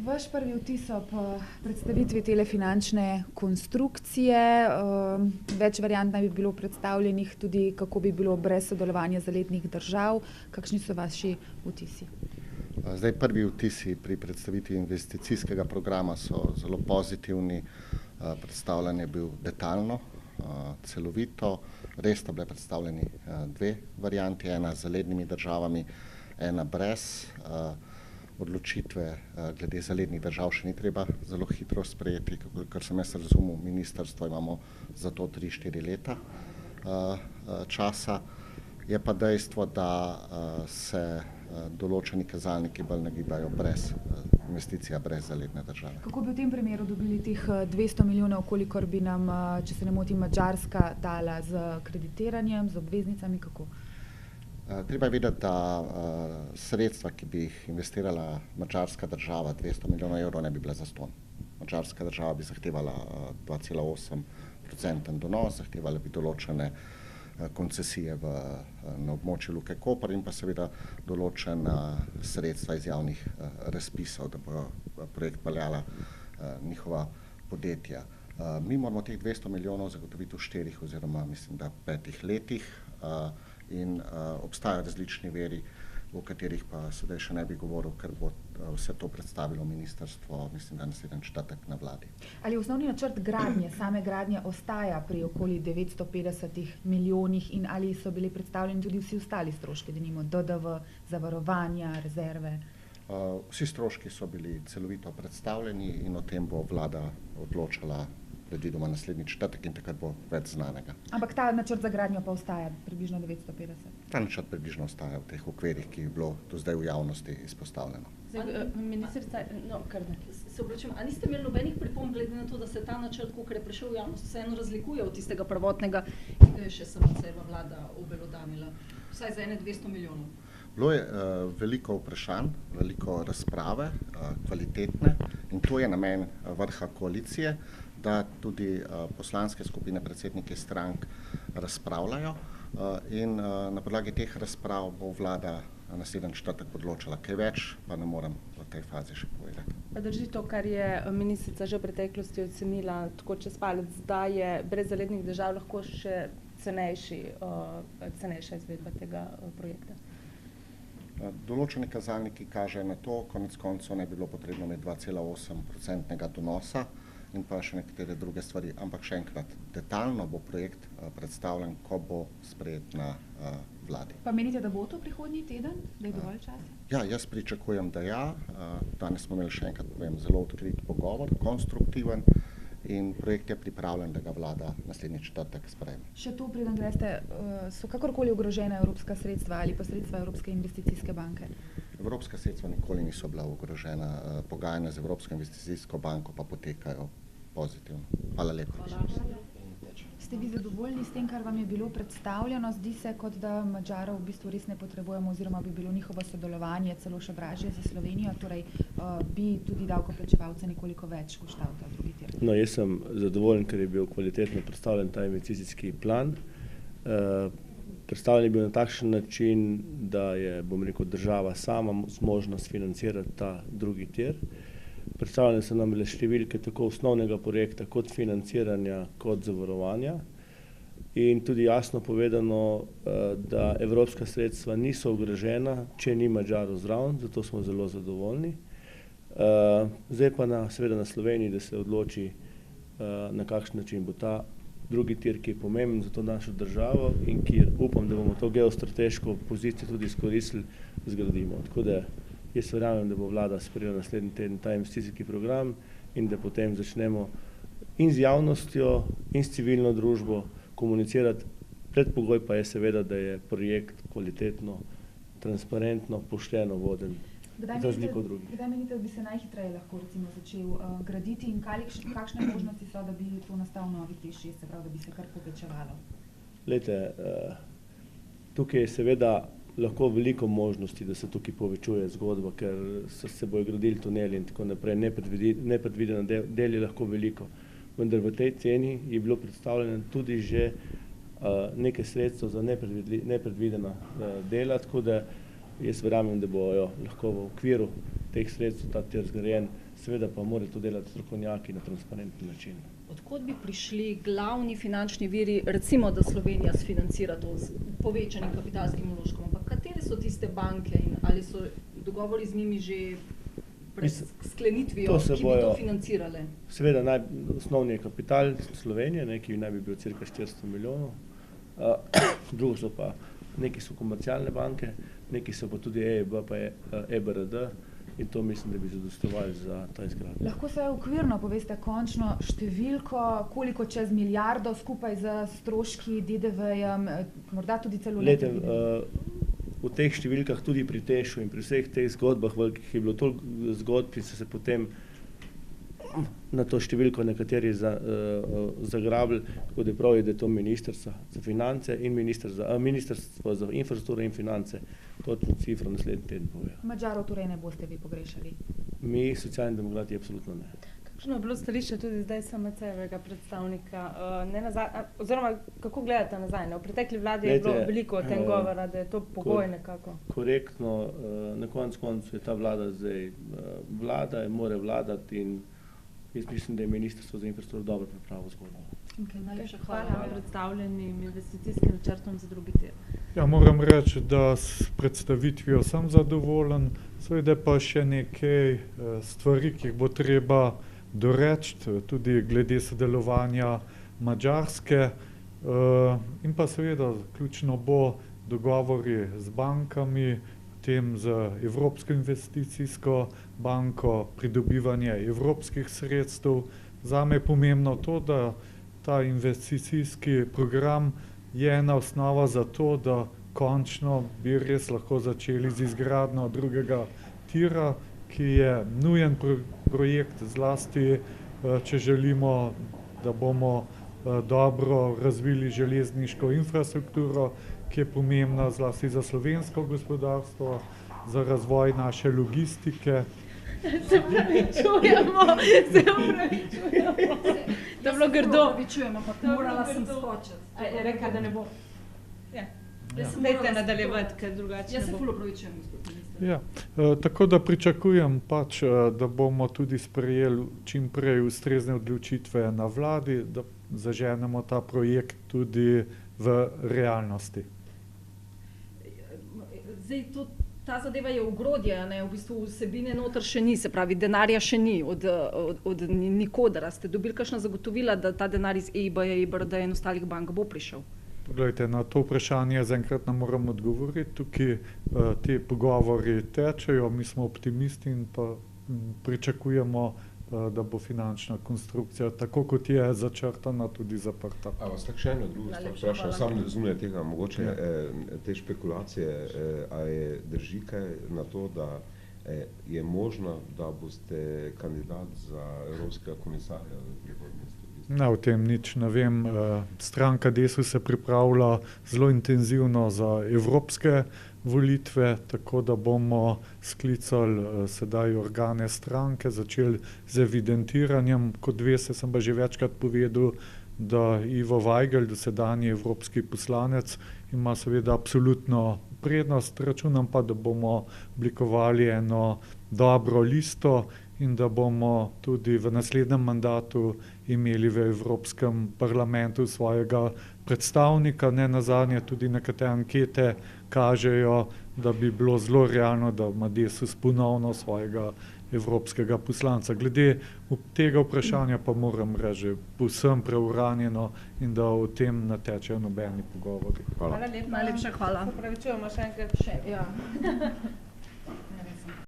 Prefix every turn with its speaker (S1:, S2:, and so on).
S1: Vaš prvi vtis ob predstavitvi tele finančne konstrukcije, več variant naj bi bilo predstavljenih, tudi kako bi bilo brez sodelovanja zalednih držav. Kakšni so vaši vtisi?
S2: Zdaj, prvi vtisi pri predstavitvi investicijskega programa so zelo pozitivni. Predstavljanje je bil detaljno, celovito. Res sta bile predstavljeni dve varianti, ena z zalednimi državami, ena brez. Odločitve glede zalednih držav še ni treba zelo hitro sprejeti, kar sem jaz razumel, ministrstvo imamo za to 3-4 leta časa. Je pa dejstvo, da se določeni kazalniki bolj nagibajo brez investicija, brez zaledne države.
S1: Kako bi v tem primeru dobili teh 200 milijonov, kolikor bi nam, če se ne motim, Madžarska dala z kreditiranjem, z obveznicami, kako?
S2: Treba je vedeti, da sredstva, ki bi jih investirala madžarska država, 200 milijonov evrov, ne bi bila zastonj. Madžarska država bi zahtevala 2,8% donos, zahtevala bi določene koncesije na območju Luke Koper in pa seveda določena sredstva iz javnih razpisov, da bo projekt peljala njihova podjetja. Mi moramo teh 200 milijonov zagotoviti v 4 oziroma mislim, da 5 letih in obstajajo različni viri, o katerih pa sedaj še ne bi govoril, ker bo vse to predstavilo ministrstvo, mislim, da naslednji četrtek na vladi. Ali
S1: osnovni načrt gradnje, same gradnje ostaja pri okoli 950 milijonih in ali so bili predstavljeni tudi vsi ostali stroški, denimo DDV, zavarovanja, rezerve?
S2: Vsi stroški so bili celovito predstavljeni in o tem bo vlada odločala predvidoma naslednji četrtek in takrat bo več znanega.
S1: Ampak ta načrt za gradnjo pa ostaja približno 950?
S2: Ta načrt približno ostaja v teh okvirih, ki je bilo do zdaj v javnosti izpostavljeno.
S3: Ministrica, se obračam, a niste imeli nobenih pripomb glede na to, da se ta načrt, kakor je prišel v javnost, vseeno razlikuje od tistega prvotnega, ki ga je še SMC-jeva vlada obelodanila, vsaj za 200 milijonov?
S2: Bilo je veliko vprašanj, veliko razprave, kvalitetne in to je namen vrha koalicije, da tudi poslanske skupine, predsedniki strank razpravljajo in na podlagi teh razprav bo vlada naslednji četrtek odločala. Kaj več pa ne morem v tej fazi še povedati.
S4: Pa drži to, kar je ministrica že v preteklosti ocenila, tako čez palec, da je brez zalednih držav lahko še cenejša izvedba tega projekta?
S2: Določeni kazalniki kažejo na to, konec koncev ne bi bilo potrebno imeti 2,8% donosa in pa še nekatere druge stvari, ampak še enkrat, detaljno bo projekt predstavljen, ko bo sprejet na vladi.
S1: Pa menite, da bo to prihodnji teden, da je dovolj časa?
S2: Ja, jaz pričakujem, da ja. Danes smo imeli še enkrat, povem, zelo odkrit pogovor, konstruktiven in projekt je pripravljen, da ga vlada naslednji četrtek sprejme.
S1: Še to, preden greste, so kakorkoli ogrožena evropska sredstva ali pa sredstva Evropske investicijske banke?
S2: Evropska sredstva nikoli niso bila ogrožena, pogajanja z Evropsko investicijsko banko pa potekajo pozitivno. Hvala lepa.
S1: Ste vi zadovoljni s tem, kar vam je bilo predstavljeno? Zdi se, kot da Madžarov v bistvu res ne potrebujemo oziroma bi bilo njihovo sodelovanje celo še dražje za Slovenijo, torej bi tudi davkoplačevalce nekoliko več koštal ta drugi tir?
S5: No, jaz sem zadovoljen, ker je bil kvalitetno predstavljen ta investicijski plan. Predstavljen je bil na takšen način, da je, bom rekel, država sama zmožna financirati ta drugi tir. Predstavljene so nam bile številke tako osnovnega projekta, kot financiranja, kot zavarovanja. In tudi jasno povedano, da evropska sredstva niso ogrožena, če ni Madžarov zraven, zato smo zelo zadovoljni. Zdaj pa seveda na Sloveniji, da se odloči, na kakšen način bo ta drugi tir, ki je pomemben za to našo državo in kjer upam, da bomo to geostrateško pozicijo tudi izkoristili, zgradimo. Tako da jaz verjamem, da bo vlada sprejela naslednji teden ta investicijski program in da potem začnemo in z javnostjo in s civilno družbo komunicirati. Predpogoj pa je seveda, da je projekt kvalitetno, transparentno, pošteno voden. Za razliko od drugih.
S1: Kdaj menite, da bi se najhitreje lahko recimo začel graditi in kakšne možnosti so, da bi to nastal novi TEŠ6, se pravi, da bi se kar povečevalo?
S5: Glejte, tukaj je seveda lahko veliko možnosti, da se tukaj povečuje zgodba, ker se bojo gradili tuneli in tako naprej, nepredvidena del je lahko veliko. Vendar v tej ceni je bilo predstavljeno tudi že nekaj sredstev za nepredvidena dela, tako da jaz verjamem, da bojo lahko v okviru teh sredstev ta tir zgrajen, seveda pa morajo to delati strokovnjaki na transparenten način.
S3: Odkot bi prišli glavni finančni viri, recimo, da Slovenija sfinancira to z povečanim kapitalskim vložkom, ampak katere so tiste banke in ali so dogovori z njimi že pred sklenitvijo, ki bi to financirale?
S5: Seveda osnovni je kapital Slovenije, ki naj bi bil cirka 400 milijonov, drugo so pa, neki so komercialne banke, neki so pa tudi EIB pa EBRD in to mislim, da bi zadostovali za ta izgradnjo.
S1: Lahko se okvirno poveste končno številko, koliko čez milijardo skupaj z stroški, DDV-jem, morda tudi celo
S5: Glejte, v teh številkah tudi pri Tešu in pri vseh teh zgodbah velikih je bilo toliko zgodb, ki so se potem na to številko nekateri zagrabili, tako da prav je, da je to Ministrstvo za finance in Ministrstvo za infrastrukturo in finance točno cifro naslednji teden povejo.
S1: Madžarov torej ne boste vi pogrešali?
S5: Mi, Socialni demokrati, absolutno ne.
S4: Kakšno je bilo stališče tudi zdaj SMC-jevega predstavnika? Oziroma, kako gledate nazaj? V pretekli vladi je bilo veliko o tem govora, da je to pogoj nekako.
S5: Korektno, na koncu je ta vlada zdaj vlada in mora vladati in jaz mislim, da je Ministrstvo za infrastrukturo dobro pripravilo zgodbo.
S3: Najlepša
S4: Hvala predstavljenim investicijskim načrtom za drugi tir.
S6: Ja, moram reči, da s predstavitvijo sem zadovoljen, seveda pa še nekaj stvari, ki jih bo treba doreči, tudi glede sodelovanja Madžarske in pa seveda ključno bo dogovori z bankami, potem z Evropsko investicijsko banko, pridobivanje evropskih sredstev. Zame je pomembno to, da ta investicijski program je ena osnova za to, da končno bi res lahko začeli z izgradnjo drugega tira, ki je nujen projekt, zlasti če želimo, da bomo dobro razvili železniško infrastrukturo, ki je pomembna zlasti za slovensko gospodarstvo, za razvoj naše logistike.
S4: Se upravičujemo. To je bilo grdo.
S3: Upravičujemo, ampak morala sem skočiti.
S4: Je rekla, da ne bo. Dajte nadaljevati, ker drugače ne bo.
S3: Jaz se ful upravičujem, gospod minister.
S6: Ja, tako da pričakujem pač, da bomo tudi sprejeli čim prej ustrezne odločitve na vladi, da zaženemo ta projekt tudi v realnosti.
S3: Zdaj, ta zadeva je ogrodje, v bistvu vsebine noter še ni, se pravi, denarja še ni od nikoder. Ste dobili kakšna zagotovila, da ta denar iz EIB-ja, EBRD-ja in ostalih bank bo prišel?
S6: Poglejte, na to vprašanje zaenkrat ne moram odgovoriti. Tukaj ti pogovori tečejo, mi smo optimisti in pa pričakujemo, da bo finančna konstrukcija, tako kot je začrtana, tudi zaprta.
S7: A vas tako še eno drugo stvar vprašam, samo zunaj tega, mogoče te špekulacije, a je drži kaj na to, da je možno, da boste kandidat za evropskega komisarja v prihodnosti?
S6: Ne, o tem nič ne vem. Stranka Desus se pripravlja zelo intenzivno za evropske volitve, tako da bomo sklicali sedaj organe stranke, začeli z evidentiranjem. Kot veste, sem pa že večkrat povedal, da Ivo Vajgl, dosedanji evropski poslanec, ima seveda absolutno prednost. Računam pa, da bomo oblikovali eno dobro listo in da bomo tudi v naslednjem mandatu imeli v Evropskem parlamentu svojega predstavnika. Ne nazadnje tudi nekatere ankete kažejo, da bi bilo zelo realno, da ima Desus ponovno svojega evropskega poslanca. Glede tega vprašanja pa moram reči, povsem preuranjeno in da o tem ne tečejo nobeni pogovori.
S3: Hvala lepa. Najlepša hvala.
S4: Se upravičujemo še enkrat.
S3: Ja.